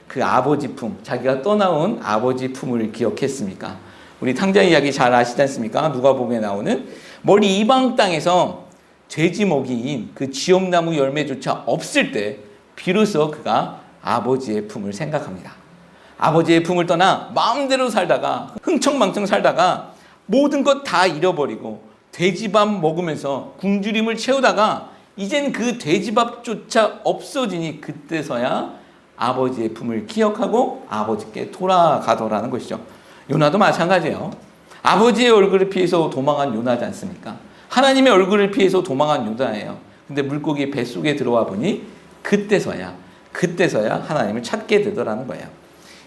그 아버지 품, 자기가 떠나온 아버지 품을 기억했습니까? 우리 탕자 이야기 잘 아시지 않습니까? 누가복음에 나오는 멀리 이방 땅에서 돼지 먹이인 그 지엄나무 열매조차 없을 때 비로소 그가 아버지의 품을 생각합니다. 아버지의 품을 떠나 마음대로 살다가 흥청망청 살다가 모든 것 다 잃어버리고 돼지밥 먹으면서 굶주림을 채우다가 이젠 그 돼지밥조차 없어지니 그때서야 아버지의 품을 기억하고 아버지께 돌아가더라는 것이죠. 요나도 마찬가지예요. 아버지의 얼굴을 피해서 도망한 요나지 않습니까? 하나님의 얼굴을 피해서 도망한 요나예요. 근데 물고기 뱃속에 들어와 보니 그때서야 하나님을 찾게 되더라는 거예요.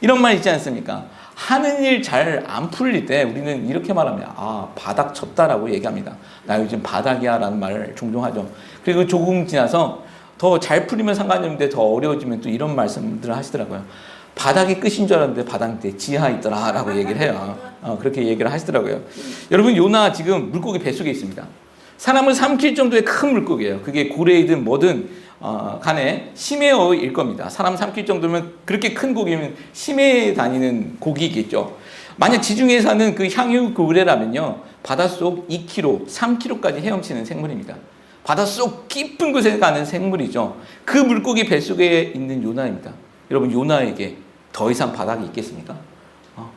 이런 말 있지 않습니까? 하는 일 잘 안 풀릴 때 우리는 이렇게 말합니다. 바닥 쳤다라고 얘기합니다. 나 요즘 바닥이야 라는 말을 종종 하죠. 그리고 조금 지나서 더 잘 풀리면 상관이 없는데 더 어려워지면 또 이런 말씀들을 하시더라고요. 바닥이 끝인 줄 알았는데 바닥 밑에 지하 있더라 라고 얘기를 해요. 그렇게 얘기를 하시더라고요. 여러분, 요나 지금 물고기 뱃속에 있습니다. 사람을 삼킬 정도의 큰 물고기예요. 그게 고래이든 뭐든 간에 심해어일 겁니다. 사람 삼킬 정도면 그렇게 큰 고기면 심해에 다니는 고기겠죠. 만약 지중해에 사는 그 향유 고래라면요, 바닷속 2km, 3km까지 헤엄치는 생물입니다. 바닷속 깊은 곳에 가는 생물이죠. 그 물고기 뱃속에 있는 요나입니다. 여러분, 요나에게 더 이상 바닥이 있겠습니까?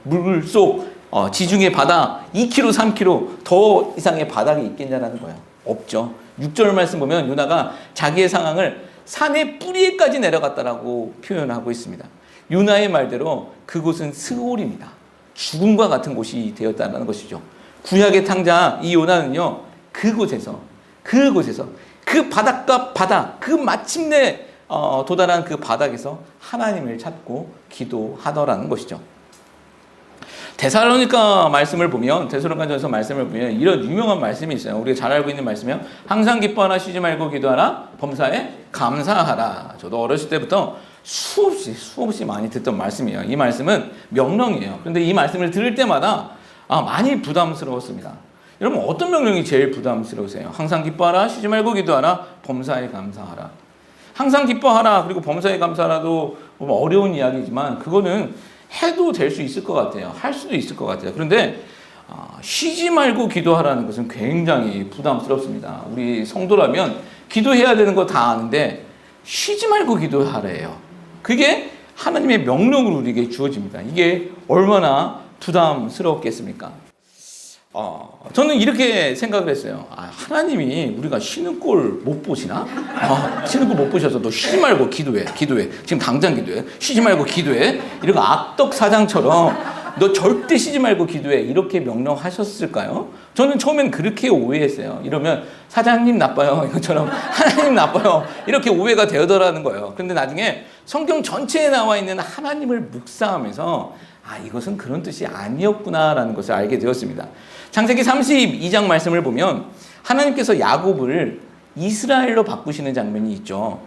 물속 지중해 바다 2km, 3km 더 이상의 바닥이 있겠냐라는 거예요. 없죠. 6절 말씀 보면 요나가 자기의 상황을 산의 뿌리에까지 내려갔다라고 표현하고 있습니다. 요나의 말대로 그곳은 스올입니다. 죽음과 같은 곳이 되었다는 것이죠. 구약의 탕자 이 요나는요, 그곳에서 그 바닷가 바다, 그 마침내 도달한 그 바닥에서 하나님을 찾고 기도하더라는 것이죠. 데살로니가 말씀을 보면, 데살로니가전서 말씀을 보면 이런 유명한 말씀이 있어요. 우리가 잘 알고 있는 말씀이요. 항상 기뻐하라, 쉬지 말고 기도하라, 범사에 감사하라. 저도 어렸을 때부터 수없이 많이 듣던 말씀이에요. 이 말씀은 명령이에요. 그런데 이 말씀을 들을 때마다 많이 부담스러웠습니다. 여러분, 어떤 명령이 제일 부담스러우세요? 항상 기뻐하라, 쉬지 말고 기도하라, 범사에 감사하라. 항상 기뻐하라, 그리고 범사에 감사하라도 어려운 이야기지만 그거는 해도 될 수 있을 것 같아요. 할 수도 있을 것 같아요. 그런데 쉬지 말고 기도하라는 것은 굉장히 부담스럽습니다. 우리 성도라면 기도해야 되는 거 다 아는데 쉬지 말고 기도하래요. 그게 하나님의 명령으로 우리에게 주어집니다. 이게 얼마나 부담스럽겠습니까? 저는 이렇게 생각을 했어요. 하나님이 우리가 쉬는 꼴 못 보시나? 쉬는 꼴 못 보셔서 너 쉬지 말고 기도해. 지금 당장 기도해. 쉬지 말고 기도해. 이렇게 악덕 사장처럼 너 절대 쉬지 말고 기도해. 이렇게 명령하셨을까요? 저는 처음엔 그렇게 오해했어요. 이러면 사장님 나빠요. 이것처럼 하나님 나빠요. 이렇게 오해가 되더라는 거예요. 그런데 나중에 성경 전체에 나와 있는 하나님을 묵상하면서 이것은 그런 뜻이 아니었구나라는 것을 알게 되었습니다. 창세기 32장 말씀을 보면 하나님께서 야곱을 이스라엘로 바꾸시는 장면이 있죠.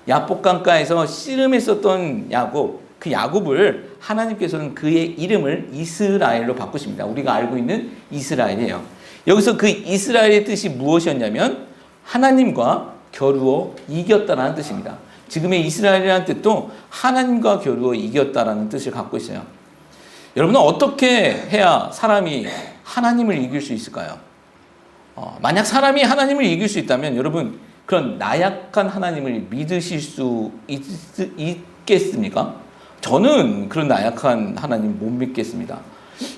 야복강가에서 씨름했었던 야곱, 그 야곱을 하나님께서는 그의 이름을 이스라엘로 바꾸십니다. 우리가 알고 있는 이스라엘이에요. 여기서 그 이스라엘의 뜻이 무엇이었냐면 하나님과 겨루어 이겼다라는 뜻입니다. 지금의 이스라엘이라는 뜻도 하나님과 겨루어 이겼다라는 뜻을 갖고 있어요. 여러분은 어떻게 해야 사람이 하나님을 이길 수 있을까요? 만약 사람이 하나님을 이길 수 있다면 여러분 그런 나약한 하나님을 믿으실 수 있겠습니까? 저는 그런 나약한 하나님 못 믿겠습니다.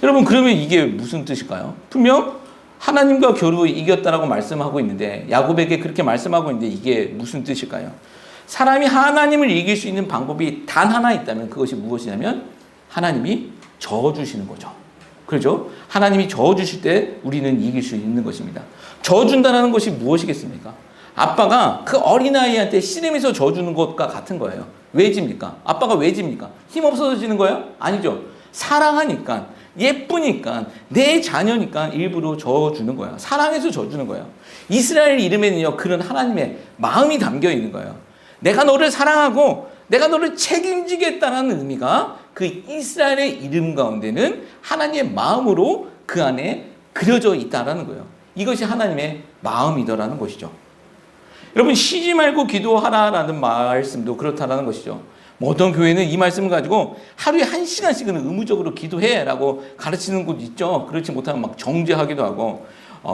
여러분 그러면 이게 무슨 뜻일까요? 분명 하나님과 겨루 이겼다라고 말씀하고 있는데 야곱에게 그렇게 말씀하고 있는데 이게 무슨 뜻일까요? 사람이 하나님을 이길 수 있는 방법이 단 하나 있다면 그것이 무엇이냐면 하나님이 저어주시는 거죠. 그렇죠? 하나님이 저어주실 때 우리는 이길 수 있는 것입니다. 저어준다는 것이 무엇이겠습니까? 아빠가 그 어린아이한테 씨름해서 저어주는 것과 같은 거예요. 왜 집니까? 아빠가 왜 집니까? 힘없어서 지는 거예요? 아니죠. 사랑하니까, 예쁘니까, 내 자녀니까 일부러 저어주는 거예요. 사랑해서 저어주는 거예요. 이스라엘 이름에는요, 그런 하나님의 마음이 담겨 있는 거예요. 내가 너를 사랑하고 내가 너를 책임지겠다는 의미가 그 이스라엘의 이름 가운데는 하나님의 마음으로 그 안에 그려져 있다라는 거예요. 이것이 하나님의 마음이더라는 것이죠. 여러분 쉬지 말고 기도하라라는 말씀도 그렇다라는 것이죠. 어떤 교회는 이 말씀을 가지고 하루에 1시간씩은 의무적으로 기도해라고 가르치는 곳 있죠. 그렇지 못하면 막 정죄하기도 하고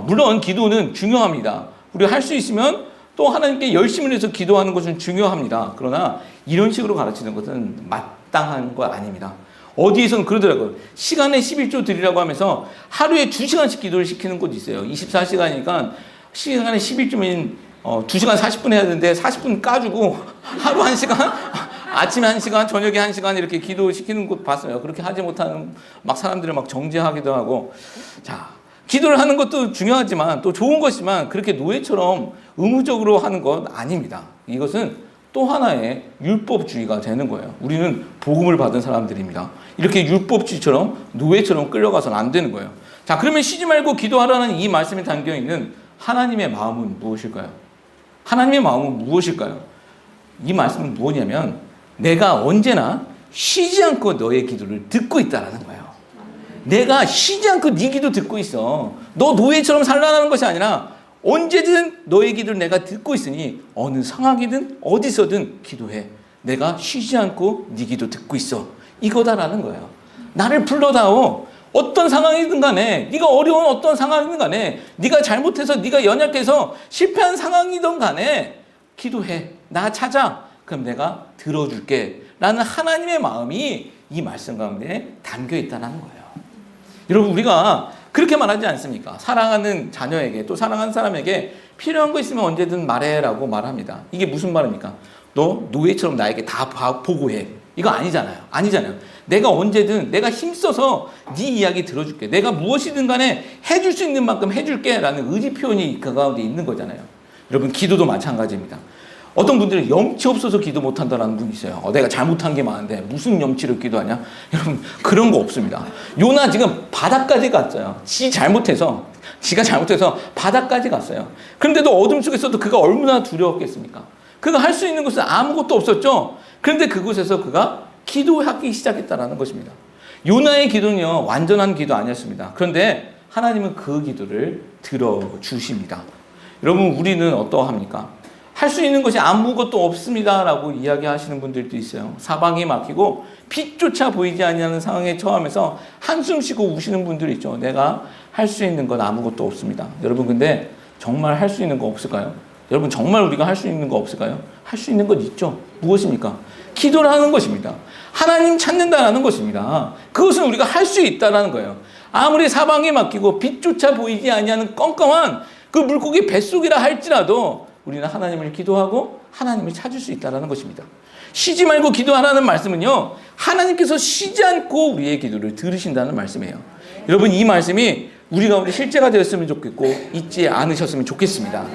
물론 기도는 중요합니다. 우리가 할 수 있으면 또 하나님께 열심을 해서 기도하는 것은 중요합니다. 그러나 이런 식으로 가르치는 것은 마땅한 거 아닙니다. 어디에서는 그러더라고요. 시간에 11조 드리라고 하면서 하루에 2시간씩 기도를 시키는 곳이 있어요. 24시간이니까 시간에 11조면 2시간 40분 해야 되는데 40분 까주고 하루 1시간, 아침에 1시간, 저녁에 1시간 이렇게 기도시키는 곳 봤어요. 그렇게 하지 못하는 막 사람들을 막 정죄하기도 하고. 자, 기도를 하는 것도 중요하지만 또 좋은 것이지만 그렇게 노예처럼 의무적으로 하는 건 아닙니다. 이것은 또 하나의 율법주의가 되는 거예요. 우리는 복음을 받은 사람들입니다. 이렇게 율법주의처럼 노예처럼 끌려가서는 안 되는 거예요. 자, 그러면 쉬지 말고 기도하라는 이 말씀에 담겨있는 하나님의 마음은 무엇일까요? 하나님의 마음은 무엇일까요? 이 말씀은 무엇이냐면 내가 언제나 쉬지 않고 너의 기도를 듣고 있다라는 거예요. 내가 쉬지 않고 네 기도 듣고 있어. 너 노예처럼 살라는 것이 아니라 언제든 너의 기도를 내가 듣고 있으니 어느 상황이든 어디서든 기도해. 내가 쉬지 않고 네 기도 듣고 있어. 이거다라는 거예요. 나를 불러다오. 어떤 상황이든 간에 네가 어려운 어떤 상황이든 간에 네가 잘못해서 네가 연약해서 실패한 상황이든 간에 기도해. 나 찾아. 그럼 내가 들어줄게. 라는 하나님의 마음이 이 말씀 가운데 담겨 있다는 거예요. 여러분 우리가 그렇게 말하지 않습니까? 사랑하는 자녀에게 또 사랑하는 사람에게 필요한 거 있으면 언제든 말해라고 말합니다. 이게 무슨 말입니까? 너 노예처럼 나에게 다 보고해. 이거 아니잖아요. 내가 언제든 내가 힘써서 네 이야기 들어줄게. 내가 무엇이든 간에 해줄 수 있는 만큼 해줄게 라는 의지 표현이 그 가운데 있는 거잖아요. 여러분 기도도 마찬가지입니다. 어떤 분들은 염치 없어서 기도 못한다는 분이 있어요. 내가 잘못한 게 많은데 무슨 염치를 기도하냐? 여러분 그런 거 없습니다. 요나 지금 바다까지 갔어요. 지가 잘못해서 바다까지 갔어요. 그런데도 어둠 속에서도 그가 얼마나 두려웠겠습니까? 그가 할 수 있는 것은 아무것도 없었죠. 그런데 그곳에서 그가 기도하기 시작했다는 것입니다. 요나의 기도는요 완전한 기도 아니었습니다. 그런데 하나님은 그 기도를 들어주십니다. 여러분 우리는 어떠합니까? 할 수 있는 것이 아무것도 없습니다라고 이야기하시는 분들도 있어요. 사방이 막히고 빛조차 보이지 아니하는 상황에 처하면서 한숨 쉬고 우시는 분들이 있죠. 내가 할 수 있는 건 아무것도 없습니다. 여러분, 근데 정말 할 수 있는 거 없을까요? 여러분, 정말 우리가 할 수 있는 거 없을까요? 할 수 있는 것 있죠. 무엇입니까? 기도를 하는 것입니다. 하나님 찾는다라는 것입니다. 그것은 우리가 할 수 있다라는 거예요. 아무리 사방이 막히고 빛조차 보이지 아니하는 껌껌한 그 물고기 뱃속이라 할지라도 우리는 하나님을 기도하고 하나님을 찾을 수 있다는 것입니다. 쉬지 말고 기도하라는 말씀은요, 하나님께서 쉬지 않고 우리의 기도를 들으신다는 말씀이에요. 여러분, 이 말씀이 우리 가운데 실제가 되었으면 좋겠고 잊지 않으셨으면 좋겠습니다.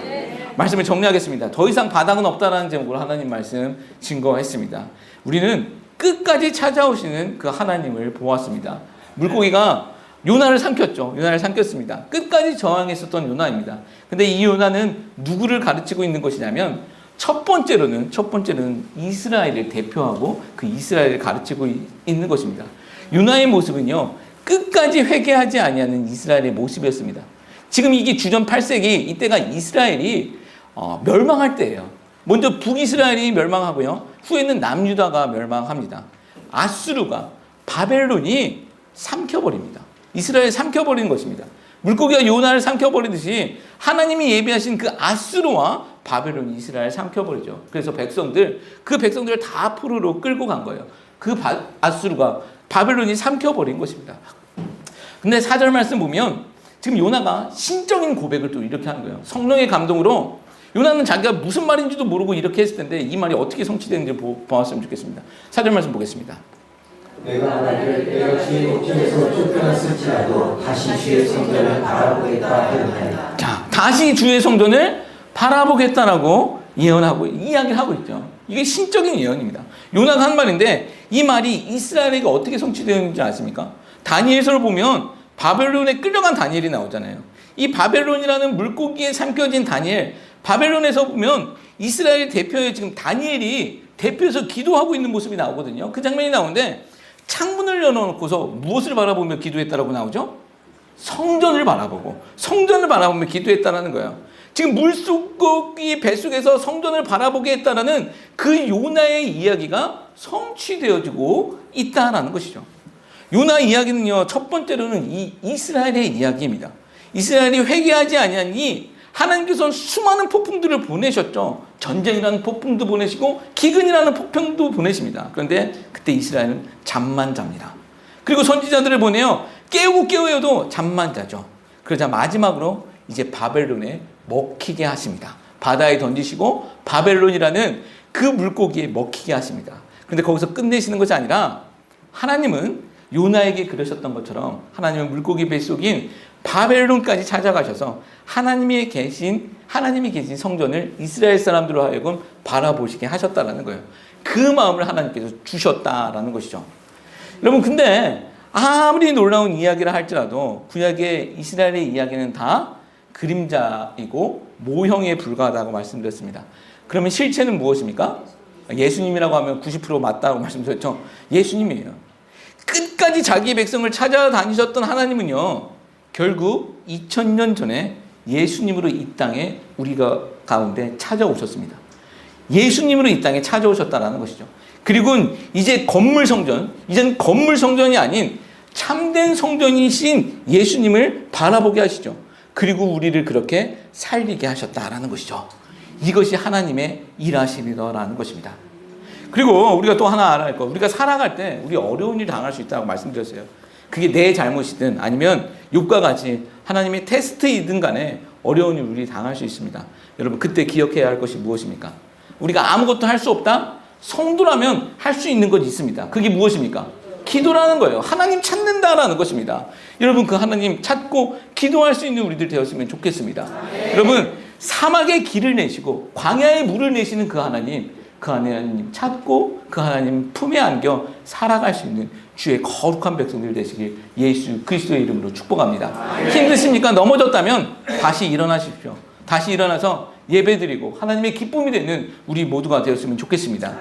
말씀을 정리하겠습니다. 더 이상 바닥은 없다라는 제목으로 하나님 말씀 증거했습니다. 우리는 끝까지 찾아오시는 그 하나님을 보았습니다. 물고기가 요나를 삼켰죠. 요나를 삼켰습니다. 끝까지 저항했었던 요나입니다. 근데 이 요나는 누구를 가르치고 있는 것이냐면 첫 번째로는 이스라엘을 대표하고 그 이스라엘을 가르치고 있는 것입니다. 요나의 모습은요, 끝까지 회개하지 아니하는 이스라엘의 모습이었습니다. 지금 이게 주전 8세기, 이때가 이스라엘이 멸망할 때예요. 먼저 북이스라엘이 멸망하고요, 후에는 남유다가 멸망합니다. 아수르가, 바벨론이 삼켜버립니다. 이스라엘을 삼켜버리는 것입니다. 물고기가 요나를 삼켜버리듯이 하나님이 예비하신 그 아수르와 바벨론이 이스라엘을 삼켜버리죠. 그래서 그 백성들을 다 포로로 끌고 간 거예요. 그 아수르가, 바벨론이 삼켜버린 것입니다. 근데 4절 말씀 보면 지금 요나가 신적인 고백을 또 이렇게 하는 거예요. 성령의 감동으로 요나는 자기가 무슨 말인지도 모르고 이렇게 했을 텐데 이 말이 어떻게 성취되는지 보았으면 좋겠습니다. 4절 말씀 보겠습니다. 내가 만일 내가 주의 목전에서 쫓겨났을지라도 다시 주의 성전을 바라보겠다 하였나이다. 자, 다시 주의 성전을 바라보겠다라고 이야기를 하고 있죠. 이게 신적인 예언입니다. 요나가 한 말인데 이 말이 이스라엘에게 어떻게 성취되었는지 아십니까? 다니엘서를 보면 바벨론에 끌려간 다니엘이 나오잖아요. 이 바벨론이라는 물고기에 삼켜진 다니엘, 바벨론에서 보면 이스라엘 대표의 지금 다니엘이 대표해서 기도하고 있는 모습이 나오거든요. 그 장면이 나오는데 창문을 열어놓고서 무엇을 바라보며 기도했다라고 나오죠? 성전을 바라보며 기도했다라는 거예요. 지금 물고기 뱃속에서 성전을 바라보게 했다라는 그 요나의 이야기가 성취되어지고 있다라는 것이죠. 요나 이야기는요, 첫 번째로는 이 이스라엘의 이야기입니다. 이스라엘이 회개하지 아니하니 하나님께서는 수많은 폭풍들을 보내셨죠. 전쟁이라는 폭풍도 보내시고 기근이라는 폭풍도 보내십니다. 그런데 그때 이스라엘은 잠만 잡니다. 그리고 선지자들을 보내요. 깨우고 잠만 자죠. 그러자 마지막으로 이제 바벨론에 먹히게 하십니다. 바다에 던지시고 바벨론이라는 그 물고기에 먹히게 하십니다. 그런데 거기서 끝내시는 것이 아니라 하나님은 요나에게 그러셨던 것처럼 하나님은 물고기 뱃속인 바벨론까지 찾아가셔서 하나님이 계신 성전을 이스라엘 사람들로 하여금 바라보시게 하셨다라는 거예요. 그 마음을 하나님께서 주셨다라는 것이죠. 여러분, 근데 아무리 놀라운 이야기를 할지라도 구약의 이스라엘의 이야기는 다 그림자이고 모형에 불과하다고 말씀드렸습니다. 그러면 실체는 무엇입니까? 예수님이라고 하면 90% 맞다고 말씀드렸죠. 예수님이에요. 끝까지 자기 백성을 찾아다니셨던 하나님은요, 결국 2000년 전에 예수님으로 이 땅에 우리가 가운데 찾아오셨습니다. 예수님으로 이 땅에 찾아오셨다라는 것이죠. 그리고 이제는 건물 성전이 아닌 참된 성전이신 예수님을 바라보게 하시죠. 그리고 우리를 그렇게 살리게 하셨다라는 것이죠. 이것이 하나님의 일하심이라는 것입니다. 그리고 우리가 또 하나 알아야 할 거, 우리가 살아갈 때 우리 어려운 일 당할 수 있다고 말씀드렸어요. 그게 내 잘못이든 아니면 욥과 같이 하나님의 테스트이든 간에 어려운 일 우리 당할 수 있습니다. 여러분, 그때 기억해야 할 것이 무엇입니까? 우리가 아무것도 할 수 없다? 성도라면 할 수 있는 것이 있습니다. 그게 무엇입니까? 기도라는 거예요. 하나님 찾는다라는 것입니다. 여러분, 그 하나님 찾고 기도할 수 있는 우리들 되었으면 좋겠습니다. 여러분, 사막에 길을 내시고 광야에 물을 내시는 그 하나님 찾고 그 하나님 품에 안겨 살아갈 수 있는 주의 거룩한 백성들 되시길 예수 그리스도의 이름으로 축복합니다. 힘드십니까? 넘어졌다면 다시 일어나십시오. 다시 일어나서 예배드리고 하나님의 기쁨이 되는 우리 모두가 되었으면 좋겠습니다.